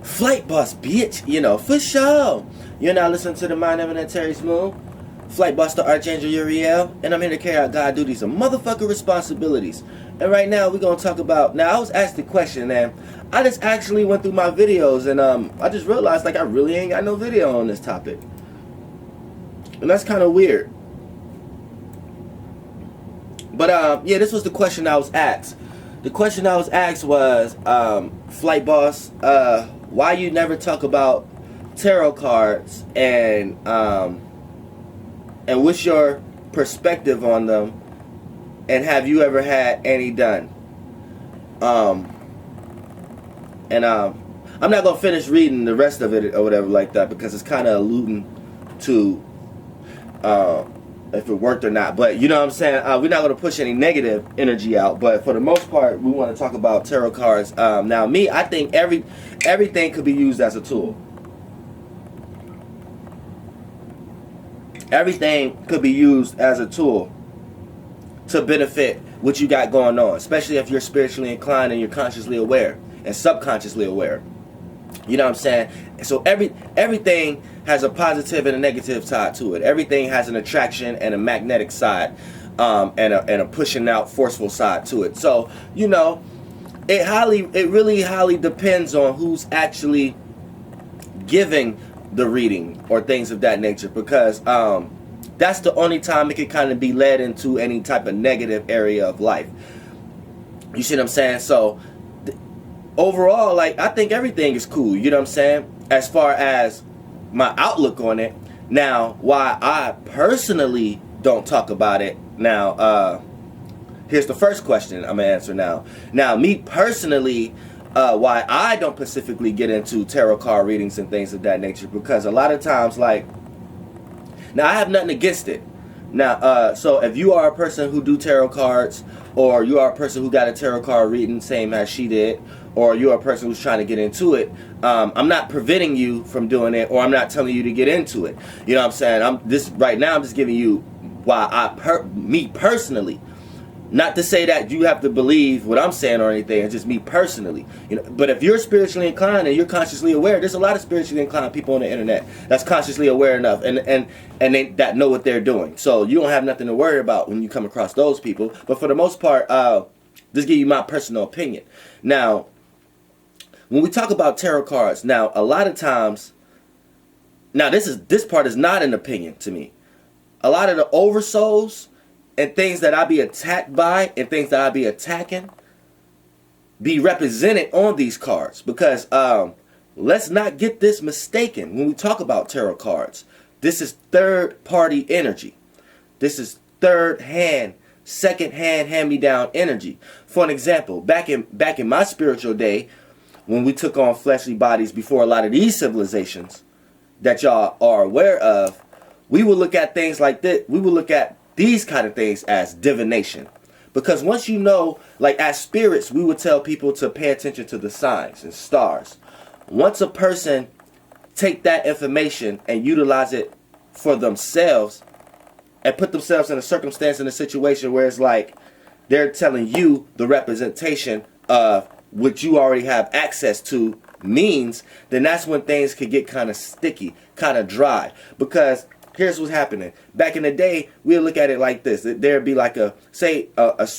Flight boss, bitch. You know, for sure. You're now listening to the Mind Evident Terry's Moon. Flight boss, the Archangel Uriel. And I'm here to carry out God duties and motherfucking responsibilities. And right now, we're going to talk about... Now, I was asked the question, and I just actually went through my videos, and I just realized, like, I really ain't got no video on this topic. And that's kind of weird. But, yeah, this was the question I was asked. The question I was asked was, Flight boss, why you never talk about tarot cards, and what's your perspective on them, and have you ever had any done? I'm not gonna finish reading the rest of it or whatever like that, because it's kind of alluding to if it worked or not. But you know what I'm saying, we're not going to push any negative energy out, but for the most part we want to talk about tarot cards. Now me, I think everything could be used as a tool. Everything could be used as a tool to benefit what you got going on, especially if you're spiritually inclined and you're consciously aware and subconsciously aware. You know what I'm saying? So everything has a positive and a negative side to it. Everything has an attraction and a magnetic side, and a pushing out forceful side to it. So, you know, it really highly depends on who's actually giving the reading or things of that nature, because that's the only time it can kind of be led into any type of negative area of life. You see what I'm saying? So overall, like, I think everything is cool, you know what I'm saying, as far as my outlook on it. Now, why I personally don't talk about it, now, here's the first question I'm gonna answer now. Now, me personally, why I don't specifically get into tarot card readings and things of that nature, because a lot of times, like, now I have nothing against it. Now, so if you are a person who do tarot cards, or you are a person who got a tarot card reading, same as she did, or you're a person who's trying to get into it, I'm not preventing you from doing it, or I'm not telling you to get into it. You know what I'm saying? Right now I'm just giving you why me personally. Not to say that you have to believe what I'm saying or anything. It's just me personally. You know, but if you're spiritually inclined and you're consciously aware, there's a lot of spiritually inclined people on the internet that's consciously aware enough and that know what they're doing. So you don't have nothing to worry about when you come across those people. But for the most part, just give you my personal opinion. Now, when we talk about tarot cards, now a lot of times, now this part is not an opinion to me. A lot of the oversouls and things that I be attacked by and things that I be attacking be represented on these cards. Because let's not get this mistaken when we talk about tarot cards. This is third party energy. This is third hand, second hand, hand-me-down energy. For an example, back in my spiritual day, when we took on fleshly bodies before a lot of these civilizations that y'all are aware of, we would look at things like this. We would look at these kind of things as divination. Because once you know, like as spirits, we would tell people to pay attention to the signs and stars. Once a person take that information and utilize it for themselves and put themselves in a circumstance, in a situation where it's like they're telling you the representation of what you already have access to means, then that's when things could get kind of sticky, kind of dry. Because here's what's happening. Back in the day, we'll look at it like this. There'd be like it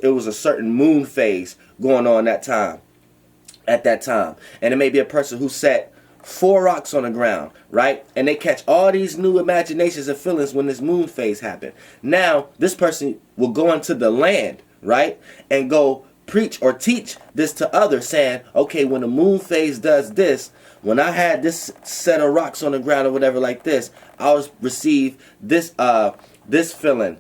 was a certain moon phase going on at that time. And it may be a person who set 4 rocks on the ground, right? And they catch all these new imaginations and feelings when this moon phase happened. Now, this person will go into the land, right? And go preach or teach this to others, saying, okay, when the moon phase does this, when I had this set of rocks on the ground or whatever like this, I was receive this this feeling,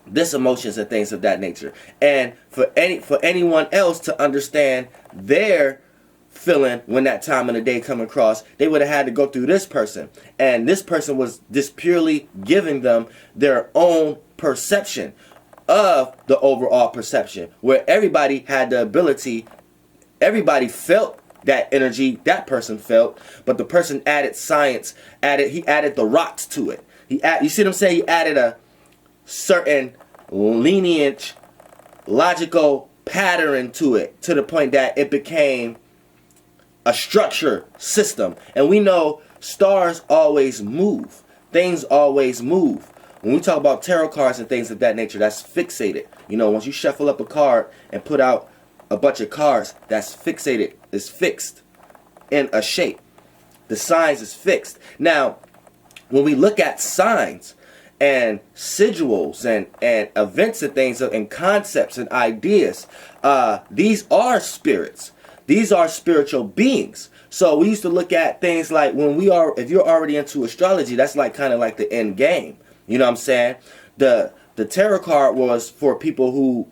this emotions and things of that nature. And for anyone else to understand their feeling when that time of the day come across, they would have had to go through this person. And this person was just purely giving them their own perception of the overall perception, where everybody had the ability, everybody felt that energy that person felt, but the person added science, he added the rocks to it. You see what I'm saying? He added a certain lineage, logical pattern to it, to the point that it became a structure system. And we know stars always move. Things always move. When we talk about tarot cards and things of that nature, that's fixated. You know, once you shuffle up a card and put out a bunch of cards, that's fixated. It's fixed in a shape. The signs is fixed. Now, when we look at signs and sigils and events and things and concepts and ideas, these are spirits. These are spiritual beings. So we used to look at things like if you're already into astrology, that's like kind of like the end game. You know what I'm saying? The tarot card was for people who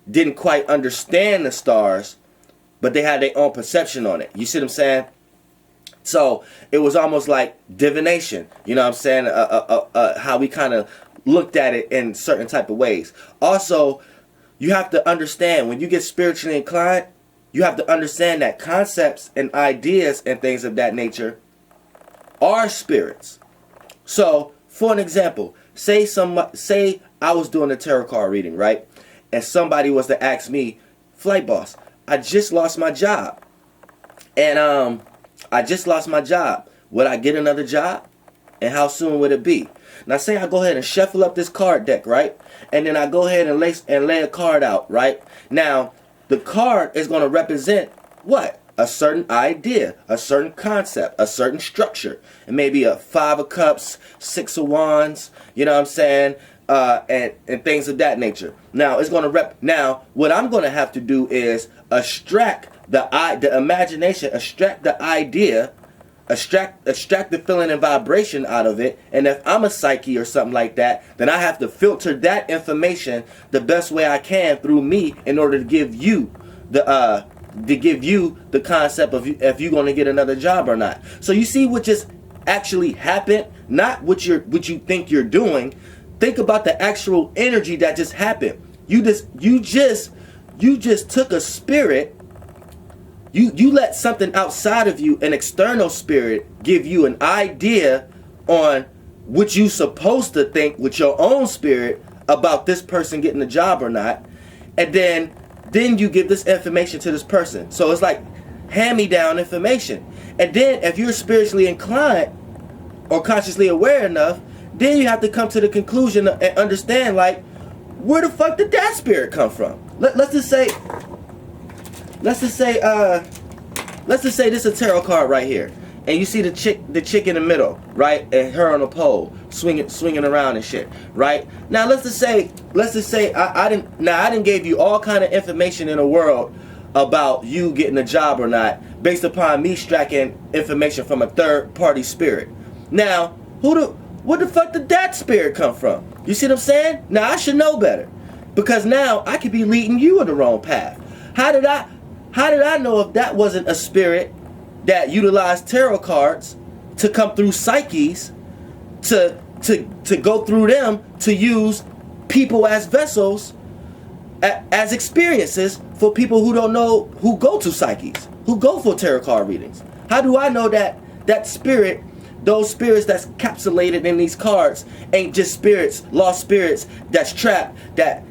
didn't quite understand the stars, but they had their own perception on it. You see what I'm saying? So it was almost like divination. You know what I'm saying? How we kind of looked at it in certain type of ways. Also, you have to understand, when you get spiritually inclined, you have to understand that concepts and ideas and things of that nature are spirits. So, for an example, say I was doing a tarot card reading, right? And somebody was to ask me, Flight Boss, I just lost my job. And I just lost my job. Would I get another job? And how soon would it be? Now say I go ahead and shuffle up this card deck, right? And then I go ahead and lay a card out, right? Now, the card is going to represent what? A certain idea, a certain concept, a certain structure. It may be a 5 of Cups, 6 of Wands, you know what I'm saying? And things of that nature. Now, it's going to Now, what I'm going to have to do is extract the imagination, extract the idea, extract the feeling and vibration out of it. And if I'm a psyche or something like that, then I have to filter that information the best way I can through me in order to give you the concept of if you're going to get another job or not. So you see what just actually happened, not what you think you're doing. Think about the actual energy that just happened. You just took a spirit. You let something outside of you, an external spirit, give you an idea on what you supposed to think with your own spirit about this person getting a job or not. And then you give this information to this person. So it's like hand-me-down information. And then if you're spiritually inclined or consciously aware enough, then you have to come to the conclusion and understand, like, where the fuck did that spirit come from? Let's just say this is a tarot card right here, and you see the chick in the middle, right, and her on a pole, swinging around and shit, right? Now let's just say I didn't give you all kind of information in the world about you getting a job or not, based upon me extracting information from a third party spirit. Now, where the fuck did that spirit come from? You see what I'm saying? Now I should know better, because now I could be leading you in the wrong path. How did I know if that wasn't a spirit that utilized tarot cards to come through psyches, to go through them, to use people as vessels, as experiences for people who don't know, who go to psyches, who go for tarot card readings? How do I know that spirit, those spirits that's encapsulated in these cards, ain't just spirits, lost spirits that's trapped, that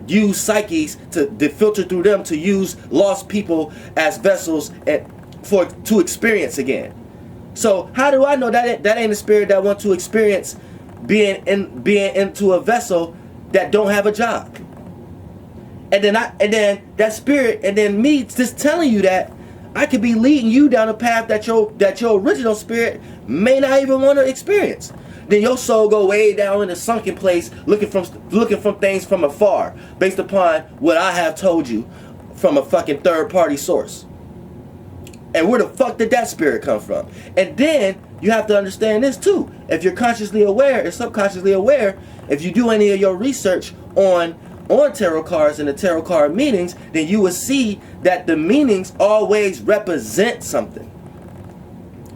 use psyches to filter through them to use lost people as vessels to experience again? So how do I know that ain't a spirit that want to experience being into a vessel that don't have a job? And then that spirit, and then me just telling you that, I could be leading you down a path that your original spirit may not even want to experience. Then your soul go way down in a sunken place, looking from things from afar, based upon what I have told you from a fucking third party source. And where the fuck did that spirit come from? And then you have to understand this too. If you're consciously aware or subconsciously aware, if you do any of your research on tarot cards and the tarot card meanings, then you will see that the meanings always represent something.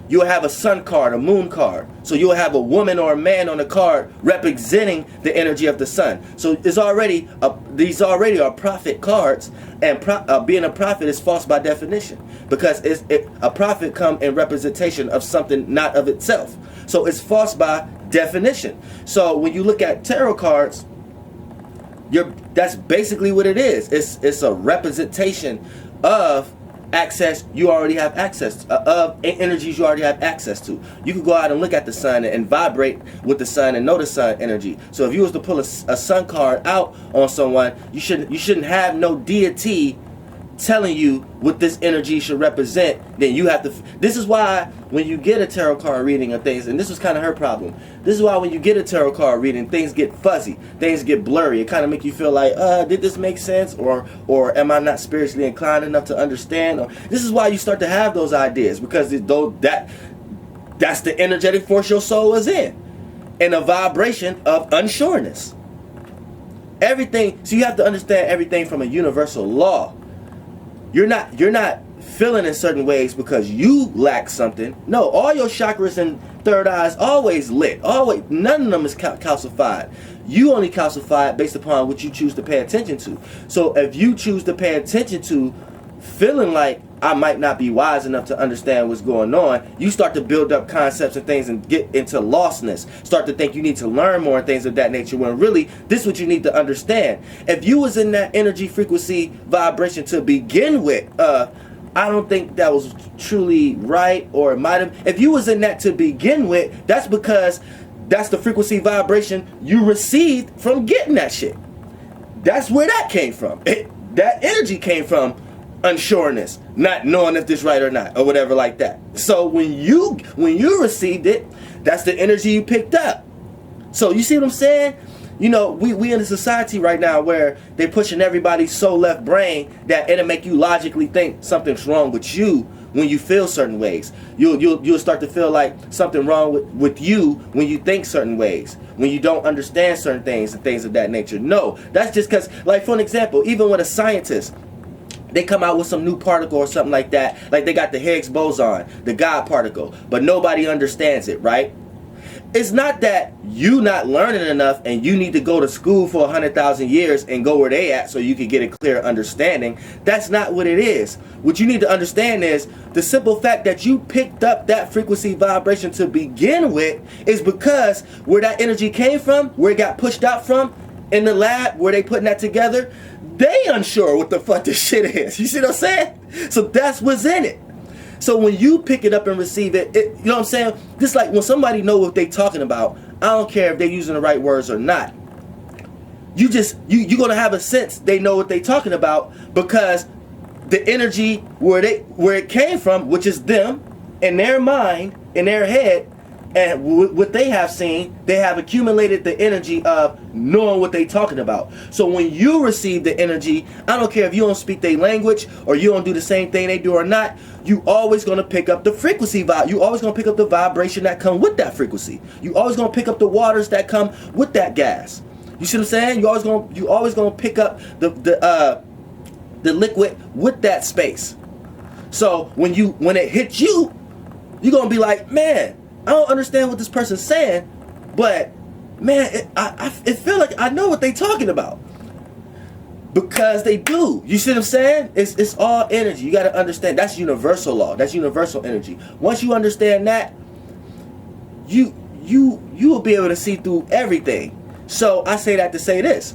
You'll have a sun card, a moon card. So you'll have a woman or a man on the card representing the energy of the sun. So these already are prophet cards, and being a prophet is false by definition, because a prophet come in representation of something not of itself. So it's false by definition. So when you look at tarot cards, that's basically what it is. It's a representation of access, you already have access of energies you already have access to. You can go out and look at the sun and vibrate with the sun and know the sun energy. So if you was to pull a sun card out on someone, you shouldn't have no deity telling you what this energy should represent. Then you have to. This is why when you get a tarot card reading of things, and this was kind of her problem. This is why when you get a tarot card reading, things get fuzzy, things get blurry. It kind of make you feel like, did this make sense, or am I not spiritually inclined enough to understand? Or this is why you start to have those ideas, because that's the energetic force your soul is in a vibration of unsureness. Everything. So you have to understand everything from a universal law. You're not feeling in certain ways because you lack something. No, all your chakras and third eyes always lit. Always, none of them is calcified. You only calcify it based upon what you choose to pay attention to. So if you choose to pay attention to feeling like I might not be wise enough to understand what's going on, you start to build up concepts and things and get into lostness. Start to think you need to learn more and things of that nature, when really this is what you need to understand. If you was in that energy frequency vibration to begin with, I don't think that was truly right, or it might have. If you was in that to begin with, that's because that's the frequency vibration you received from getting that shit. That's where that came from. That energy came from unsureness, not knowing if this right or not, or whatever like that. So when you received it, that's the energy you picked up. So you see what I'm saying? You know, we in a society right now where they're pushing everybody's soul left brain that it'll make you logically think something's wrong with you when you feel certain ways. You'll start to feel like something wrong with you when you think certain ways, when you don't understand certain things and things of that nature. No, that's just because, like, for an example, even with a scientist, they come out with some new particle or something like that, like they got the Higgs boson, the God particle, but nobody understands it, right? It's not that you not learning enough and you need to go to school for 100,000 years and go where they at so you can get a clear understanding. That's not what it is. What you need to understand is the simple fact that you picked up that frequency vibration to begin with is because where that energy came from, where it got pushed out from in the lab, where they putting that together, they unsure what the fuck this shit is. You see what I'm saying? So that's what's in it. So when you pick it up and receive it, you know what I'm saying? Just like when somebody know what they talking about, I don't care if they're using the right words or not. You're gonna have a sense they know what they talking about, because the energy where it came from, which is them, in their mind, in their head, and what they have seen, they have accumulated the energy of knowing what they talking about. So when you receive the energy, I don't care if you don't speak their language or you don't do the same thing they do or not, you always going to pick up the frequency vibe. You always going to pick up the vibration that come with that frequency. You always going to pick up the waters that come with that gas. You see what I'm saying? You always going to pick up the liquid with that space. So when it hits you, you're going to be like, man, I don't understand what this person's saying, but man, it feel like I know what they talking about, because they do. You see what I'm saying? It's all energy. You got to understand that's universal law. That's universal energy. Once you understand that, you will be able to see through everything. So I say that to say this.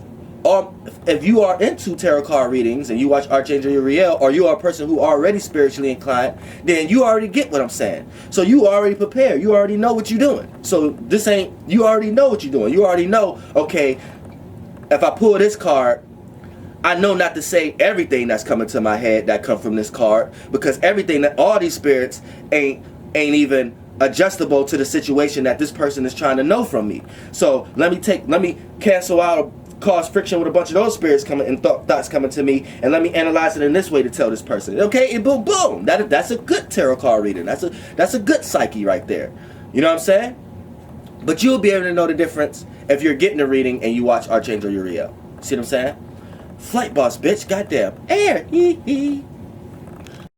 If you are into tarot card readings and you watch Archangel Uriel, or you are a person who already spiritually inclined, then you already get what I'm saying. So you already prepared. You already know what you're doing. So you already know what you're doing. You already know, okay, if I pull this card, I know not to say everything that's coming to my head that come from this card, because all these spirits ain't even adjustable to the situation that this person is trying to know from me. So let me cancel out, cause friction with a bunch of those spirits coming and thoughts coming to me, and let me analyze it in this way to tell this person. Okay, and boom, boom. That's a good tarot card reading. That's a good psyche right there. You know what I'm saying? But you'll be able to know the difference if you're getting a reading and you watch Archangel Uriel. See what I'm saying? Flight boss, bitch. Goddamn. Air. Hee hee.